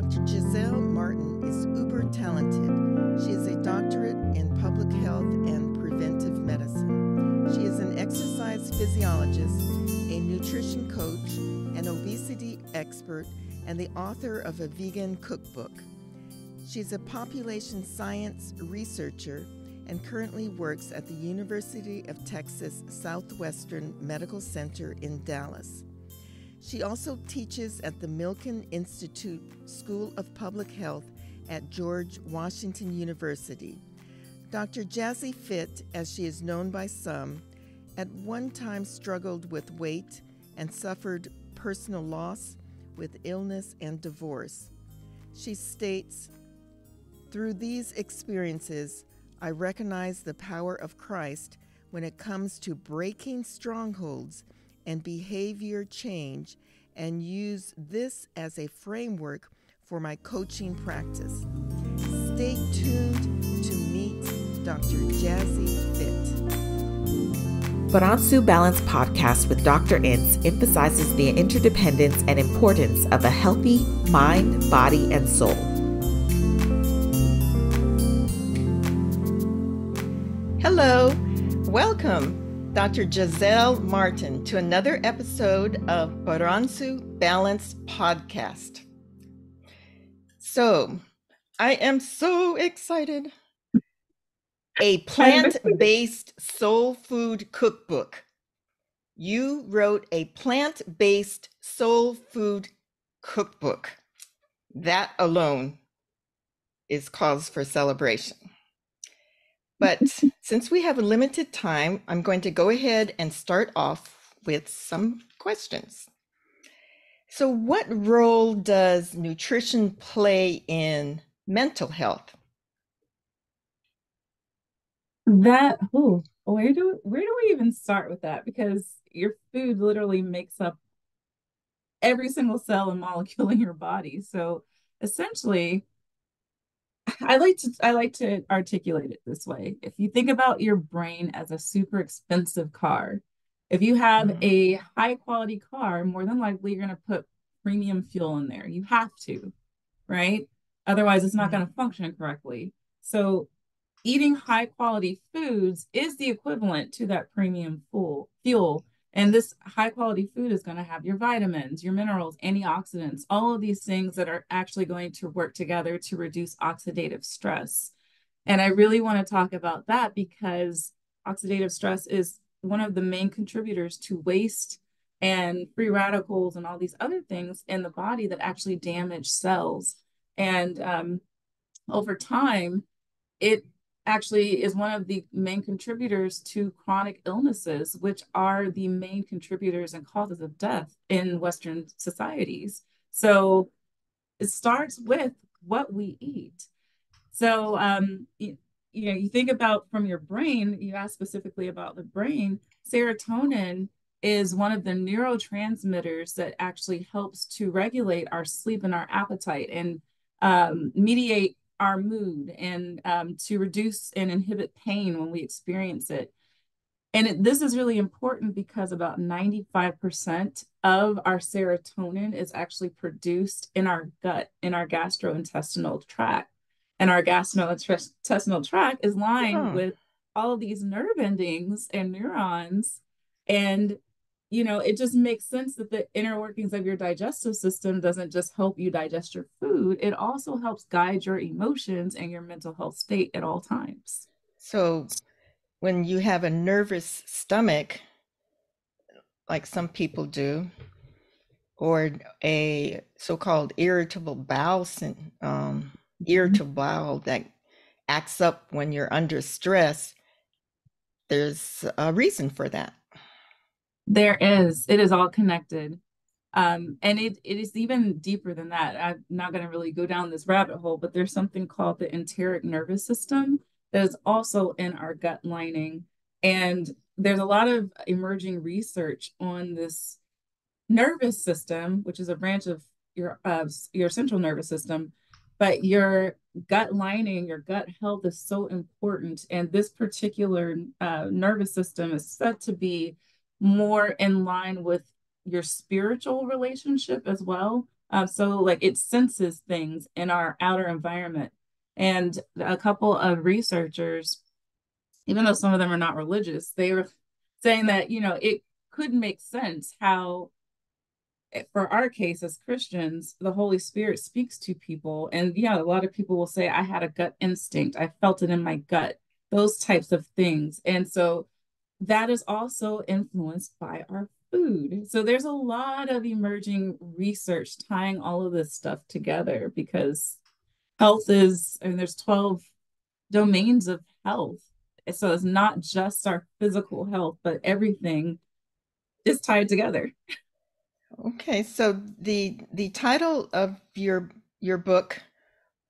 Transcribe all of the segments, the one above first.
Dr. Giselle Martin is uber talented. She is a doctorate in public health and preventive medicine. She is an exercise physiologist, a nutrition coach, an obesity expert, and the author of a vegan cookbook. She's a population science researcher and currently works at the University of Texas Southwestern Medical Center in Dallas. She also teaches at the Milken Institute School of Public Health at George Washington University. Dr. Jazzy Fit, as she is known by some, at one time struggled with weight and suffered personal loss with illness and divorce. She states, "Through these experiences, I recognize the power of Christ when it comes to breaking strongholds and behavior change, and use this as a framework for my coaching practice." Stay tuned to meet Dr. Jazzy Fit. Baransu Balance Podcast with Dr. Ince emphasizes the interdependence and importance of a healthy mind, body, and soul. Hello, welcome, Dr. Giselle Martin, to another episode of Baransu Balance Podcast. So, I am so excited. A plant-based soul food cookbook. You wrote a plant-based soul food cookbook. That alone is cause for celebration. But since we have a limited time, I'm going to go ahead and start off with some questions. So what role does nutrition play in mental health? Where do we even start with that? Because your food literally makes up every single cell and molecule in your body. So essentially, I like to articulate it this way. If you think about your brain as a super expensive car, if you have a high quality car, more than likely you're going to put premium fuel in there. You have to, right? Otherwise, it's not going to function correctly. So eating high quality foods is the equivalent to that premium fuel. And this high quality food is going to have your vitamins, your minerals, antioxidants, all of these things that are actually going to work together to reduce oxidative stress. And I really want to talk about that because oxidative stress is one of the main contributors to waste and free radicals and all these other things in the body that actually damage cells. And over time, it actually is one of the main contributors to chronic illnesses, which are the main contributors and causes of death in Western societies. So it starts with what we eat. So, you think about from your brain, you asked specifically about the brain, serotonin is one of the neurotransmitters that actually helps to regulate our sleep and our appetite and mediate our mood and to reduce and inhibit pain when we experience it. And this is really important because about 95% of our serotonin is actually produced in our gut, in our gastrointestinal tract. And our gastrointestinal tract is lined with all of these nerve endings and neurons. And it just makes sense that the inner workings of your digestive system doesn't just help you digest your food. It also helps guide your emotions and your mental health state at all times. So when you have a nervous stomach, like some people do, or a so-called irritable bowel that acts up when you're under stress, there's a reason for that. There is. It is all connected. And it is even deeper than that. I'm not going to really go down this rabbit hole, but there's something called the enteric nervous system that is also in our gut lining. And there's a lot of emerging research on this nervous system, which is a branch of your central nervous system. But your gut lining, your gut health is so important. And this particular nervous system is said to be more in line with your spiritual relationship as well. So like it senses things in our outer environment. And a couple of researchers, even though some of them are not religious, they were saying that, it could make sense how, for our case as Christians, the Holy Spirit speaks to people. And yeah, a lot of people will say, I had a gut instinct. I felt it in my gut, those types of things. And so that is also influenced by our food. So there's a lot of emerging research tying all of this stuff together because health is, I mean, there's 12 domains of health. So it's not just our physical health, but everything is tied together. Okay, so the title of your book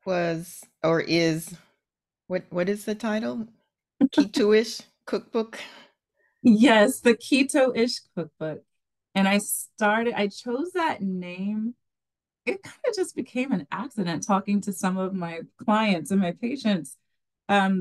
was or is what is the title? Keto-ish cookbook. Yes, the Keto-ish cookbook. And I chose that name. It kind of just became an accident talking to some of my clients and my patients,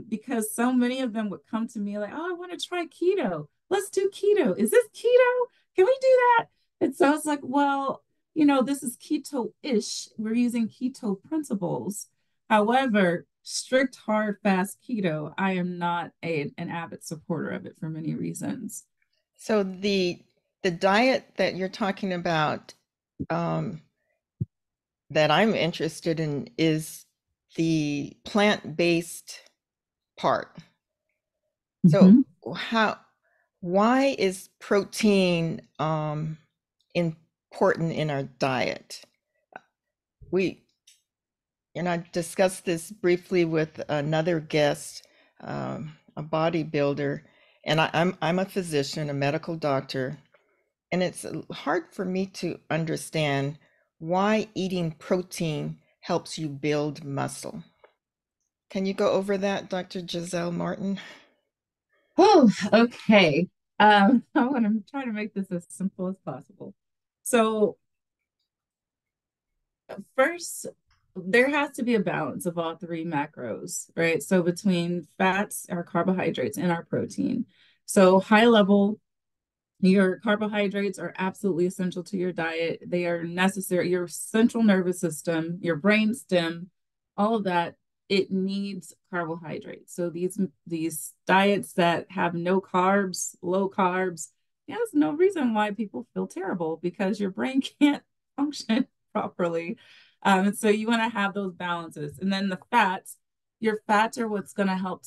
because so many of them would come to me like, oh, I want to try keto. Let's do keto. Is this keto? Can we do that? And so it's like, well, this is keto-ish. We're using keto principles. However, strict, hard, fast keto, I am not an avid supporter of it for many reasons. So the diet that you're talking about, that I'm interested in is the plant-based part. So Mhm. why is protein important in our diet? We, and I discussed this briefly with another guest, a bodybuilder, and I'm a physician, a medical doctor, and it's hard for me to understand why eating protein helps you build muscle. Can you go over that, Dr. Giselle Martin? Oh, okay. I'm going to try to make this as simple as possible. So, first, there has to be a balance of all three macros, right? So, between fats, our carbohydrates, and our protein. So, high level, your carbohydrates are absolutely essential to your diet. They are necessary. Your central nervous system, your brain stem, all of that, it needs carbohydrates. So these diets that have no carbs, low carbs, yeah, there's no reason why people feel terrible because your brain can't function properly. So you want to have those balances. And then the fats, your fats are what's going to help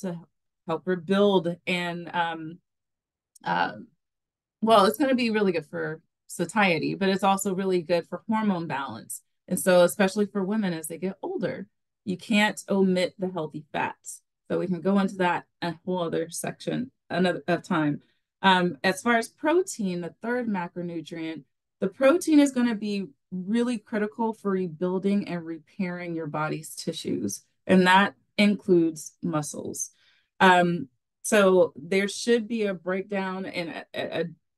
rebuild and uh, well, it's going to be really good for satiety, but it's also really good for hormone balance. And so, especially for women as they get older, you can't omit the healthy fats. So we can go into that a whole other section another of time. As far as protein, the third macronutrient, the protein is going to be really critical for rebuilding and repairing your body's tissues, and that includes muscles. Um, so there should be a breakdown and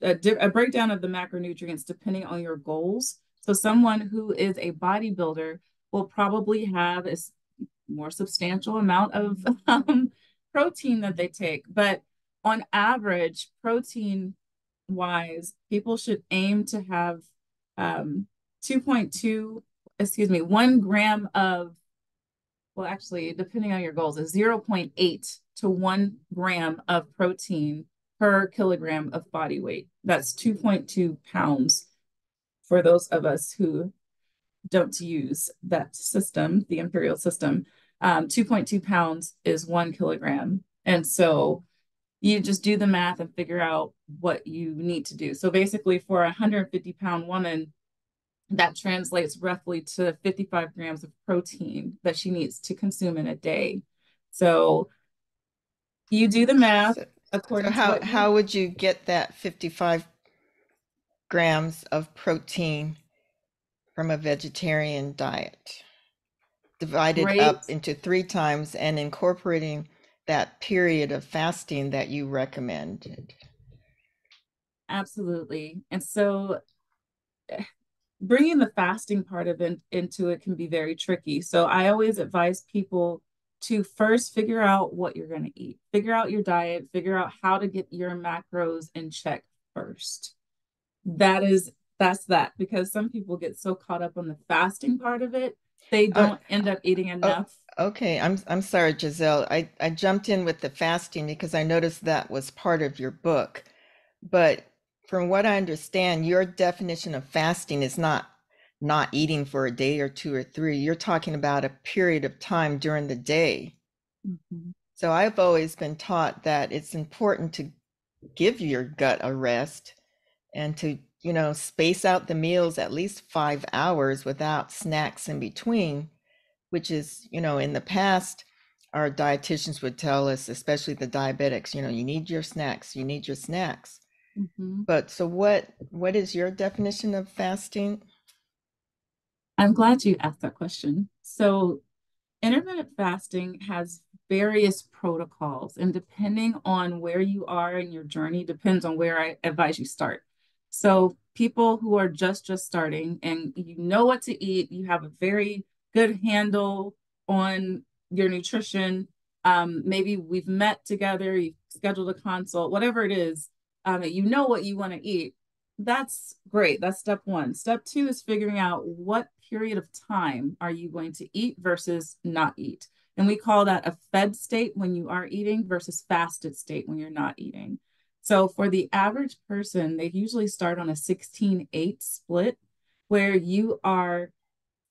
a breakdown of the macronutrients depending on your goals. So someone who is a bodybuilder will probably have a more substantial amount of protein that they take. But on average, protein wise, people should aim to have 2.2, excuse me, 1 gram of, well, actually, depending on your goals, is 0.8 to 1 gram of protein per kilogram of body weight. That's 2.2 pounds for those of us who don't use that system, the imperial system. 2.2 pounds is 1 kilogram. And so you just do the math and figure out what you need to do. So basically, for a 150-pound woman, that translates roughly to 55 grams of protein that she needs to consume in a day. So you do the math So, so according to how what you how would you get that 55 grams of protein from a vegetarian diet, divided great. up into 3 times and incorporating that period of fasting that you recommended? Absolutely. And so bringing the fasting part of it into it can be very tricky. So I always advise people to first figure out what you're going to eat, figure out your diet, figure out how to get your macros in check first. That is That's that, because some people get so caught up on the fasting part of it, they Oh, don't end up eating oh, enough. okay. I'm sorry, Giselle. I jumped in with the fasting because I noticed that was part of your book. But from what I understand, your definition of fasting is not eating for a day or two or three. You're talking about a period of time during the day. Mhm. So I've always been taught that it's important to give your gut a rest and to, space out the meals at least 5 hours without snacks in between, which is, in the past, our dietitians would tell us, especially the diabetics, you need your snacks, you need your snacks. Mhm. But so what is your definition of fasting? I'm glad you asked that question. So intermittent fasting has various protocols, and depending on where you are in your journey, depends on where I advise you start. So, people who are just starting and you know what to eat, you have a very good handle on your nutrition. Maybe we've met together, you've scheduled a consult, whatever it is, you know what you want to eat. That's great. That's step one. Step two is figuring out what period of time are you going to eat versus not eat. And we call that a fed state when you are eating versus fasted state when you're not eating. So for the average person, they usually start on a 16-8 split where you are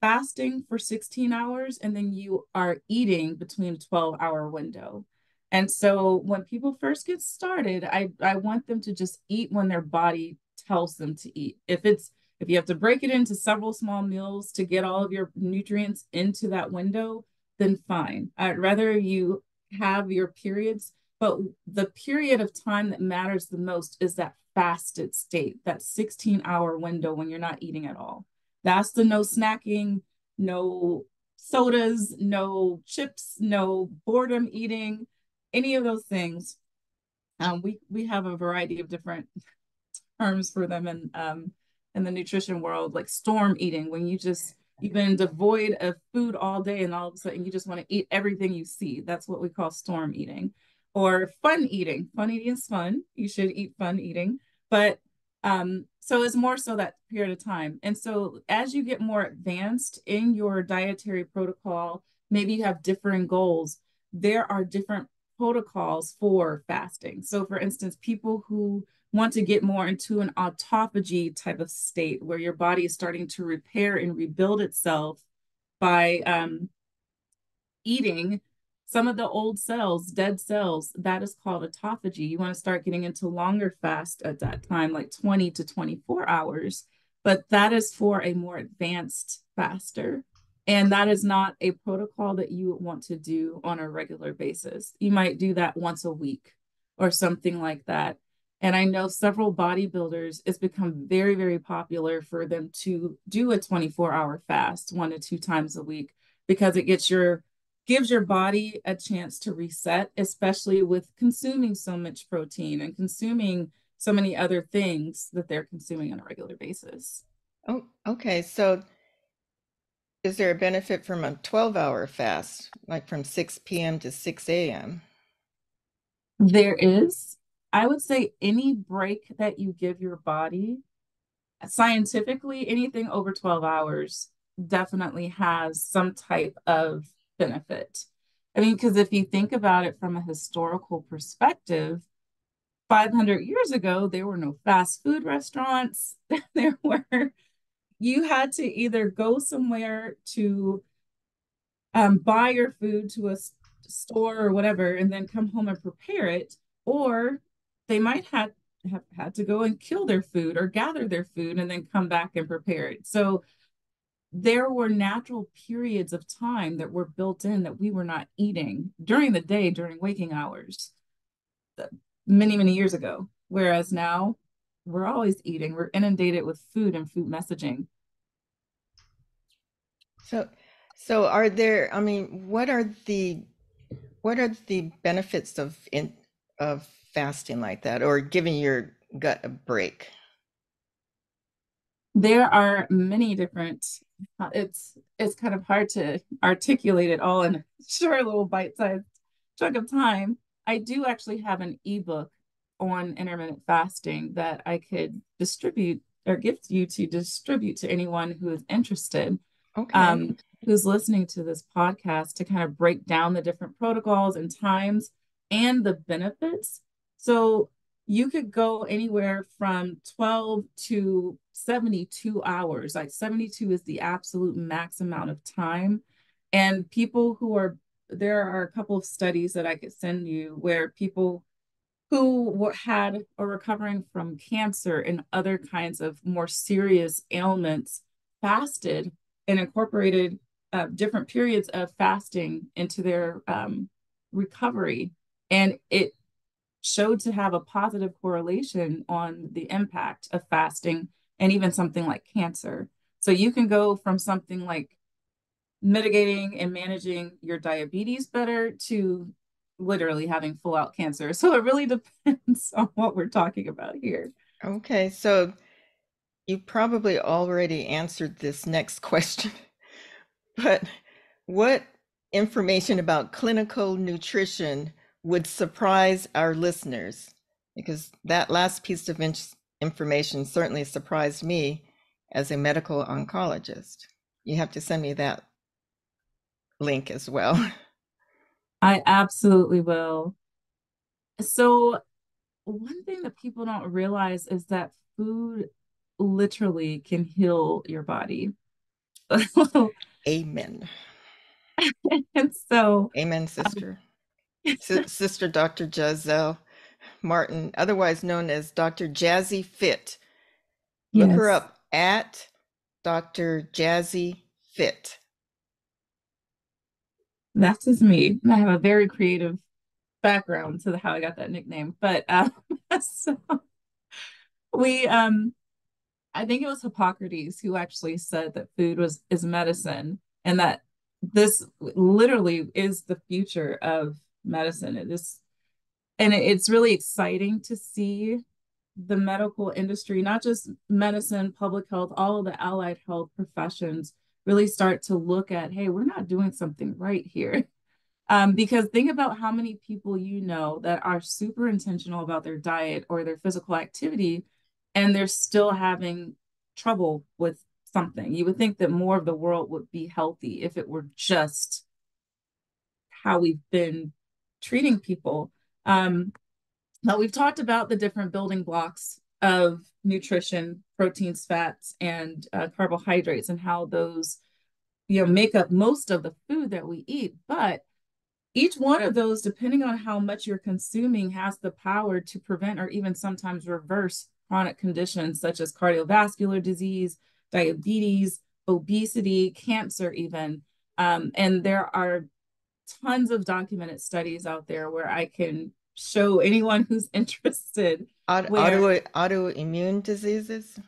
fasting for 16 hours and then you are eating between a 12-hour window. And so when people first get started, I want them to just eat when their body tells them to eat. If you have to break it into several small meals to get all of your nutrients into that window, then fine. I'd rather you have your periods, but the period of time that matters the most is that fasted state, that 16-hour window when you're not eating at all. That's the no snacking, no sodas, no chips, no boredom eating, any of those things. We have a variety of different terms for them in the nutrition world, like storm eating, when you've been devoid of food all day and all of a sudden you just want to eat everything you see. That's what we call storm eating. Or fun eating. Fun eating is fun. You should eat fun eating. But so it's more so that period of time. And so as you get more advanced in your dietary protocol, maybe you have differing goals. There are different protocols for fasting. So for instance, people who want to get more into an autophagy type of state where your body is starting to repair and rebuild itself by eating some of the old cells, dead cells, that is called autophagy. You want to start getting into longer fast at that time, like 20 to 24 hours. But that is for a more advanced faster. And that is not a protocol that you want to do on a regular basis. You might do that once a week or something like that. And I know several bodybuilders, it's become very, very popular for them to do a 24-hour fast 1 to 2 times a week because it gives your body a chance to reset, especially with consuming so much protein and consuming so many other things that they're consuming on a regular basis. Oh, okay. So is there a benefit from a 12-hour fast, like from 6 p.m. to 6 a.m.? There is, I would say, any break that you give your body, scientifically, anything over 12 hours definitely has some type of benefit. I mean, because if you think about it from a historical perspective, 500 years ago, there were no fast food restaurants. There were, you had to either go somewhere to buy your food to a store or whatever, and then come home and prepare it, or they might have had to go and kill their food or gather their food and then come back and prepare it. So there were natural periods of time that were built in that we were not eating during the day, during waking hours, many, many years ago. Whereas now we're always eating, we're inundated with food and food messaging. So, so are there, I mean, what are the benefits of fasting like that or giving your gut a break? There are many different, it's kind of hard to articulate it all in a short little bite-sized chunk of time. I do actually have an ebook on intermittent fasting that I could distribute or gift you to distribute to anyone who is interested, Okay. um, who's listening to this podcast, to kind of break down the different protocols and times and the benefits. So you could go anywhere from 12 to 72 hours. Like 72 is the absolute max amount of time. And people who are, there are a couple of studies that I could send you where people who had or recovering from cancer and other kinds of more serious ailments fasted and incorporated different periods of fasting into their recovery. And it showed to have a positive correlation on the impact of fasting and even something like cancer. So you can go from something like mitigating and managing your diabetes better to literally having full out cancer. So it really depends on what we're talking about here. Okay. So you probably already answered this next question, but what information about clinical nutrition would surprise our listeners? Because that last piece of information certainly surprised me as a medical oncologist. You have to send me that link as well. I absolutely will. So, one thing that people don't realize is that food literally can heal your body. Amen. And so, Amen, sister. Sister Dr. Giselle Martin, otherwise known as Dr. Jazzy Fit. Look her yes, up at Dr. Jazzy Fit. that's just me. I have a very creative background to how I got that nickname. But so we I think it was Hippocrates who actually said that food was is medicine, and that this literally is the future of medicine. It is, and it's really exciting to see the medical industry, not just medicine, public health, all of the allied health professions really start to look at, hey, we're not doing something right here. Because think about how many people you know that are super intentional about their diet or their physical activity, and they're still having trouble with something. You would think that more of the world would be healthy if it were just how we've been treating people. Um, Now, we've talked about the different building blocks of nutrition, proteins, fats, and carbohydrates, and how those, make up most of the food that we eat. But each one of those, depending on how much you're consuming, has the power to prevent or even sometimes reverse chronic conditions such as cardiovascular disease, diabetes, obesity, cancer, even. And there are tons of documented studies out there where I can show anyone who's interested where Autoimmune diseases?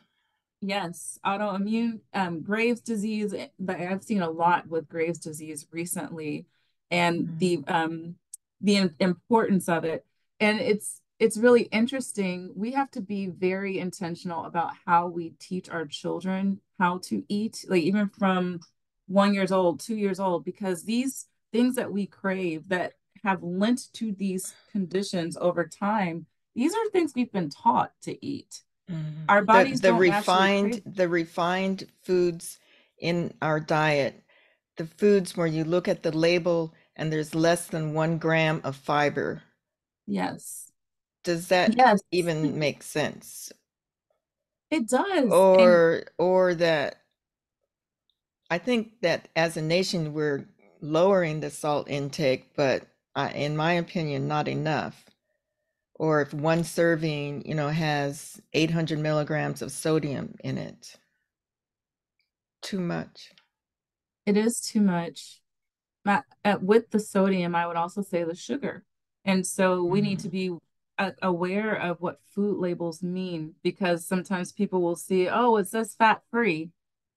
yes, autoimmune, Graves' disease, but I've seen a lot with Graves' disease recently, and the importance of it. And it's really interesting. We have to be very intentional about how we teach our children how to eat, like even from 1 years old, 2 years old, because these things that we crave that have lent to these conditions over time, these are things we've been taught to eat. Our bodies The don't naturally crave. refined foods in our diet, the foods where you look at the label and there's less than 1 gram of fiber. Yes. Does that Yes, even make sense? it does. And Or that I think that as a nation we're lowering the salt intake, but in my opinion, not enough. Or if one serving, has 800 milligrams of sodium in it, too much. it is too much. With the sodium, I would also say the sugar. And so we need to Mhm. be aware of what food labels mean, because sometimes people will see, oh, it says fat free.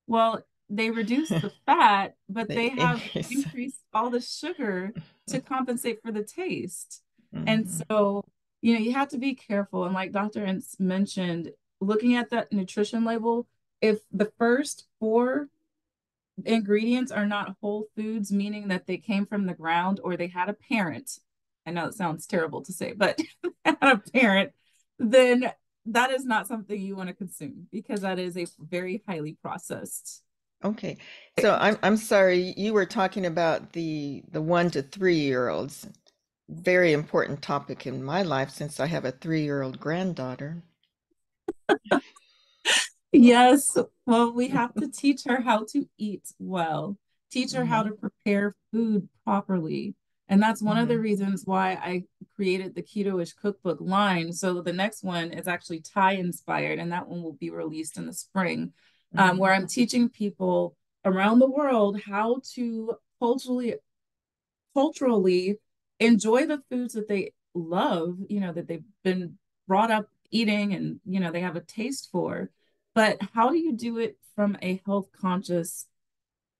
Well, they reduce the fat, but They they have increase. increased all the sugar to compensate for the taste. And Mhm. so, you have to be careful. And like Dr. Ince mentioned, looking at that nutrition label, if the first four ingredients are not whole foods, meaning that they came from the ground or they had a parent. I know it sounds terrible to say, but had a parent, then that is not something you want to consume because that is a very highly processed. Okay. So I'm sorry, you were talking about the 1 to 3 year olds. Very important topic in my life since I have a 3-year-old granddaughter. Yes, well, we have to teach her how to eat well, teach her how Hmm. to prepare food properly. And that's one of the Hmm. reasons why I created the Keto-ish cookbook line. So the next one is actually Thai inspired, and that one will be released in the spring, where Hmm. I'm teaching people around the world how to culturally enjoy the foods that they love, that they've been brought up eating and, they have a taste for. But how do you do it from a health conscious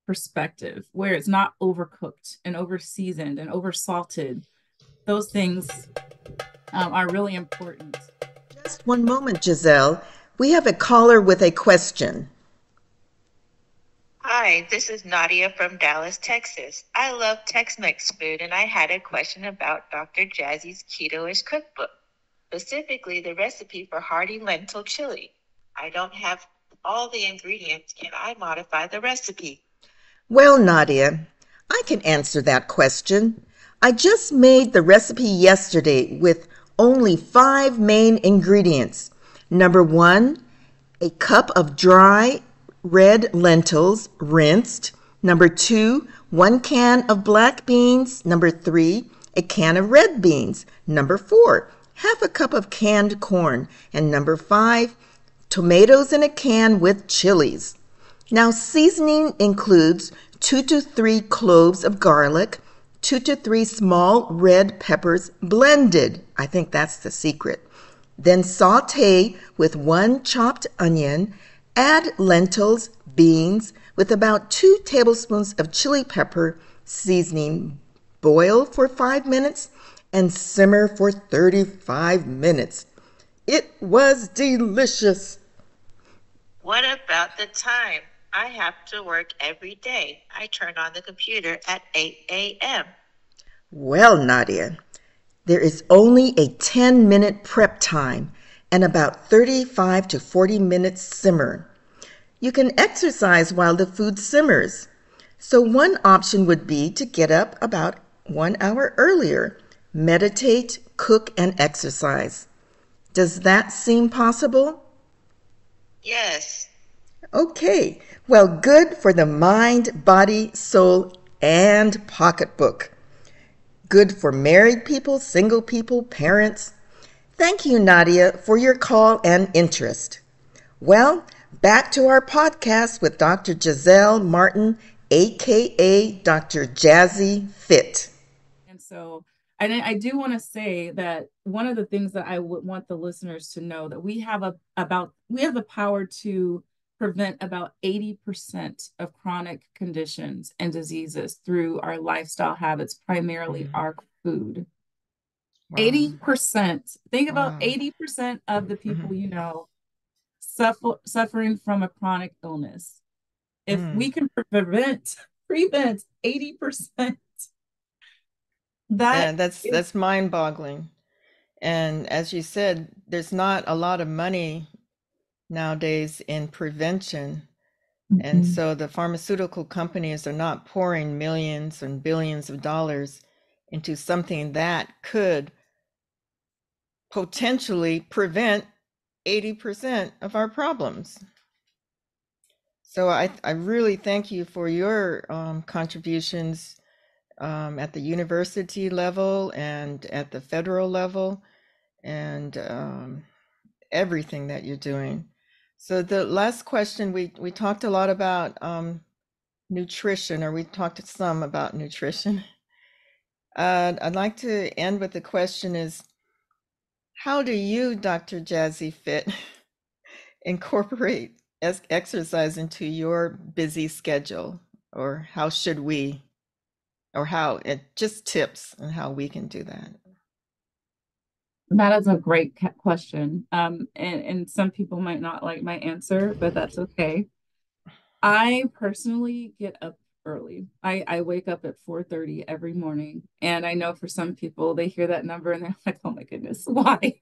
perspective where it's not overcooked and over seasoned and over salted? Those things are really important. Just one moment, Giselle. We have a caller with a question. Hi, this is Nadia from Dallas, Texas. I love Tex-Mex food and I had a question about Dr. Jazzy's Keto-ish cookbook, specifically the recipe for Hearty Lentil Chili. I don't have all the ingredients. Can I modify the recipe? Well, Nadia, I can answer that question. I just made the recipe yesterday with only 5 main ingredients. Number 1, a cup of dry red lentils, rinsed. Number 2, 1 can of black beans. Number 3, a can of red beans. Number 4, half a cup of canned corn. And number 5, tomatoes in a can with chilies. Now, seasoning includes 2 to 3 cloves of garlic, 2 to 3 small red peppers blended. I think that's the secret. Then saute with 1 chopped onion, add lentils, beans, with about 2 tablespoons of chili pepper seasoning. Boil for 5 minutes and simmer for 35 minutes. It was delicious. What about the time? I have to work every day. I turn on the computer at 8 a.m. Well, Nadia, there is only a 10-minute prep time and about 35 to 40 minutes simmer. You can exercise while the food simmers. So one option would be to get up about 1 hour earlier, meditate, cook, and exercise. Does that seem possible? Yes. Okay, well, good for the mind, body, soul, and pocketbook. Good for married people, single people, parents. Thank you, Nadia, for your call and interest. Well, back to our podcast with Dr. Giselle Martin, aka Dr. Jazzy Fit. And so, and I do want to say that one of the things that I would want the listeners to know that we have the power to prevent about 80% of chronic conditions and diseases through our lifestyle habits, primarily our food. Wow. 80%. Think about Wow. 80% of the people suffering from a chronic illness. If we Mm. can prevent 80%, that And that's is. that's mind-boggling. And as you said, there's not a lot of money nowadays in prevention. And Mhm. so the pharmaceutical companies are not pouring millions and billions of dollars into something that could potentially prevent 80% of our problems. So I really thank you for your contributions at the university level and at the federal level and everything that you're doing. So the last question, we talked a lot about nutrition, or we talked some about nutrition. I'd like to end with the question is, how do you, Dr. Jazzy Fit, incorporate exercise into your busy schedule? Or how should we, or how, it just tips on how we can do that. That is a great question. And some people might not like my answer, but that's okay. I personally get up early. I wake up at 4:30 every morning. And I know for some people, they hear that number and they're like, oh my goodness, why?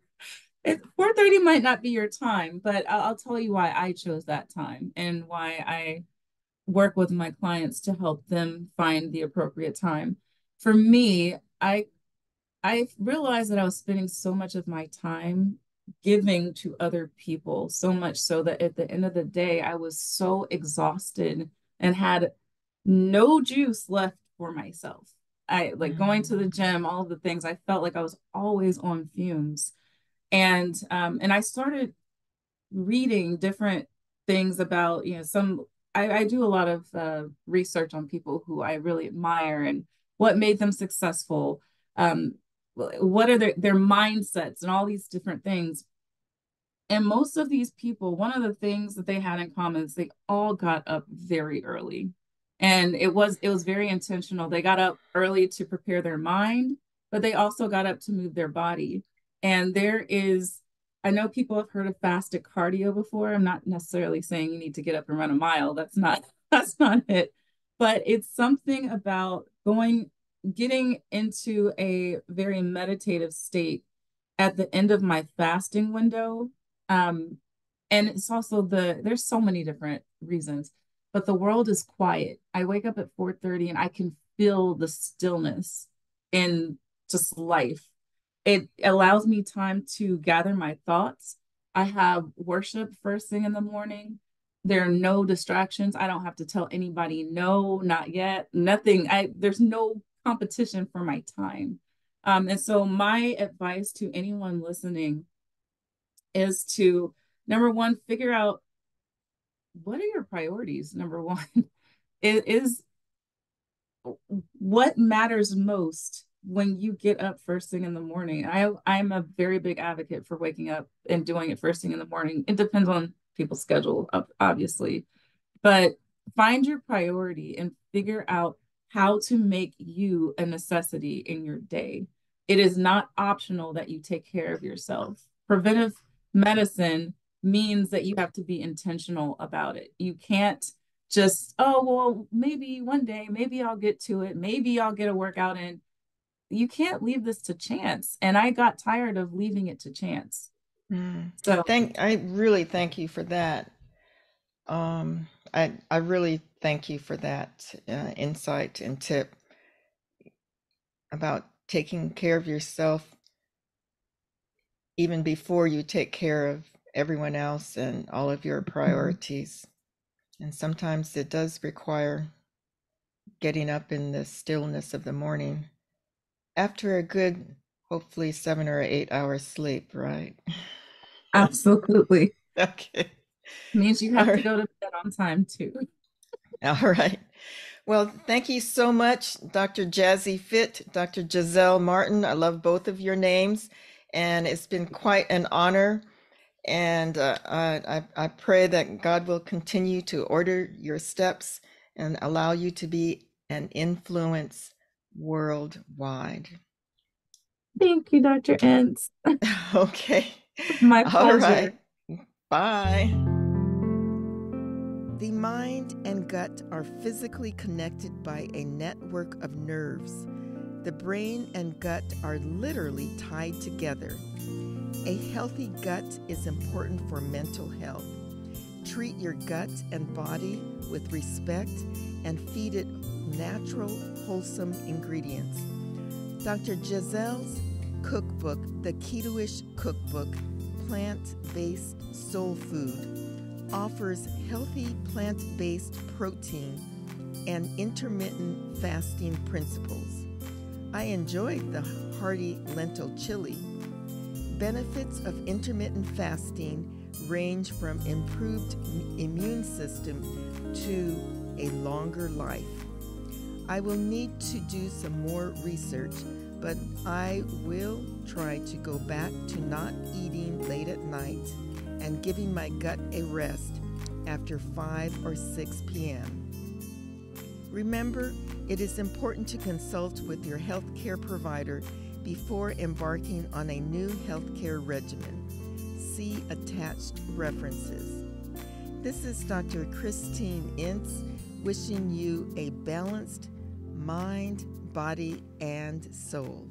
4:30 might not be your time, but I'll tell you why I chose that time and why I work with my clients to help them find the appropriate time. For me, I realized that I was spending so much of my time giving to other people, so much so that at the end of the day, I was so exhausted and had no juice left for myself. I like going to the gym, all of the things. I felt like I was always on fumes. And I started reading different things about, I do a lot of research on people who I really admire and what made them successful. What are their mindsets and all these different things. And most of these people, one of the things that they had in common is they all got up very early. And it was very intentional. They got up early to prepare their mind, but they also got up to move their body. And I know people have heard of fasted cardio before. I'm not necessarily saying you need to get up and run a mile. That's not that's not it. But it's something about getting into a very meditative state at the end of my fasting window. Um, and it's also there's so many different reasons, but the world is quiet. I wake up at 4:30 and I can feel the stillness in just life. It allows me time to gather my thoughts. I have worship first thing in the morning. There are no distractions. I don't have to tell anybody no, not yet, nothing. There's no competition for my time. And so my advice to anyone listening is to, number one, figure out what are your priorities. Number one, it is what matters most when you get up first thing in the morning. I'm a very big advocate for waking up and doing it first thing in the morning. It depends on people's schedule, obviously, but find your priority and figure out how to make you a necessity in your day. It is not optional that you take care of yourself. Preventive medicine means that you have to be intentional about it. You can't just, oh, well, maybe one day, maybe I'll get to it. Maybe I'll get a workout in. You can't leave this to chance. And I got tired of leaving it to chance. So I really thank you for that. I really thank you for that insight and tip about taking care of yourself even before you take care of everyone else and all of your priorities. And sometimes it does require getting up in the stillness of the morning after a good, hopefully 7 or 8 hours sleep, right? absolutely. Okay. Means you All have to right. go to bed on time too. All right. Well, thank you so much, Dr. Jazzy Fit, Dr. Giselle Martin. I love both of your names, and it's been quite an honor. And I pray that God will continue to order your steps and allow you to be an influence worldwide. Thank you, Dr. Entz. Okay. My All pleasure. right. Bye. The mind and gut are physically connected by a network of nerves. The brain and gut are literally tied together. A healthy gut is important for mental health. Treat your gut and body with respect and feed it natural, wholesome ingredients. Dr. Giselle's cookbook, The Keto-ish Cookbook, Plant-Based Soul Food, offers healthy plant-based protein and intermittent fasting principles. I enjoyed the Hearty Lentil Chili. Benefits of intermittent fasting range from improved immune system to a longer life. I will need to do some more research, but I will try to go back to not eating late at night and giving my gut a rest after 5 or 6 p.m. Remember, it is important to consult with your healthcare provider before embarking on a new healthcare regimen. See attached references. This is Dr. Christine Entz wishing you a balanced mind, body, and soul.